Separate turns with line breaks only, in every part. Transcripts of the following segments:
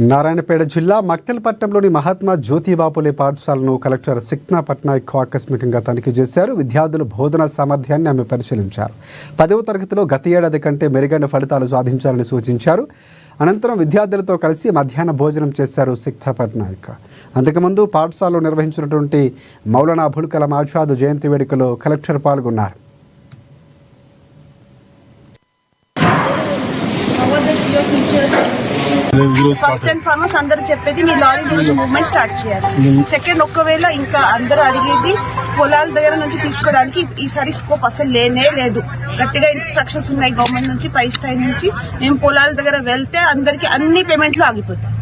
నారాయణపేట జిల్లా మక్తల్పట్నంలోని మహాత్మా జ్యోతిబాపులే పాఠశాలను కలెక్టర్ సిక్నా పట్నాయక్ ఆకస్మికంగా తనిఖీ చేశారు. విద్యార్థుల బోధనా సామర్థ్యాన్ని ఆమె పరిశీలించారు. 10వ తరగతిలో గత ఏడాది కంటే మెరుగైన ఫలితాలు సాధించాలని సూచించారు. అనంతరం విద్యార్థులతో కలిసి మధ్యాహ్న భోజనం చేశారు సిక్నా పట్నాయక్. అంతకుముందు పాఠశాలలో నిర్వహించినటువంటి మౌలానా అబుల్ కలాం ఆజాద్ జయంతి వేడుకలో కలెక్టర్ పాల్గొన్నారు.
ఫస్ట్ అండ్ ఫార్మోస్ట్ అందరూ చెప్పేది మీ లారీ మూవ్మెంట్ స్టార్ట్ చేయాలి. సెకండ్, ఒకవేళ ఇంకా అందరూ అడిగేది పొలాల దగ్గర నుంచి తీసుకోవడానికి ఈసారి స్కోప్ అసలు లేనే లేదు. గట్టిగా ఇన్స్ట్రక్షన్స్ ఉన్నాయి గవర్నమెంట్ నుంచి, పై స్థాయి నుంచి. మేము పొలాల దగ్గర వెళ్తే అందరికి అన్ని పేమెంట్లు ఆగిపోతాయి.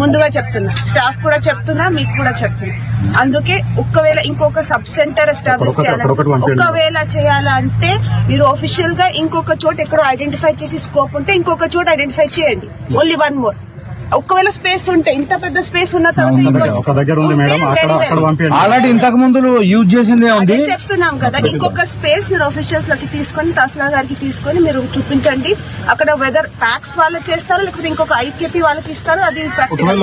ముందుగా చెప్తున్నా, స్టాఫ్ కూడా చెప్తున్నా, మీకు కూడా చెప్తున్నా. అందుకే ఒకవేళ ఇంకొక సబ్ సెంటర్ ఎస్టాబ్లిష్ చేయాలి, ఒకవేళ చేయాలంటే మీరు ఆఫీషియల్ గా ఇంకొక చోట ఎక్కడో ఐడెంటిఫై చేసి స్కోప్ ఉంటే ఇంకొక చోట ఐడెంటిఫై చేయండి. Only one more. ఒకవేళ స్పేస్ ఉంటే, ఇంత పెద్ద స్పేస్ ఉన్న
ఆల్రెడీ ఇంతకు ముందు యూజ్ చేసిందే ఉంది
చెప్తున్నాం కదా. ఇంకొక స్పేస్ మీరు ఆఫీషియల్స్ లకి తీసుకొని, తహసీల్దార్ గారికి తీసుకొని మీరు చూపించండి. అక్కడ వెదర్ ప్యాక్స్ వాళ్ళు చేస్తారు, లేకపోతే ఇంకొక ఐకేపీ వాళ్ళకి ఇస్తారు. అది ప్రాక్టికల్.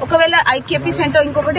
ఒకవేళ ఐకేపీ సెంటర్ ఇంకొకటి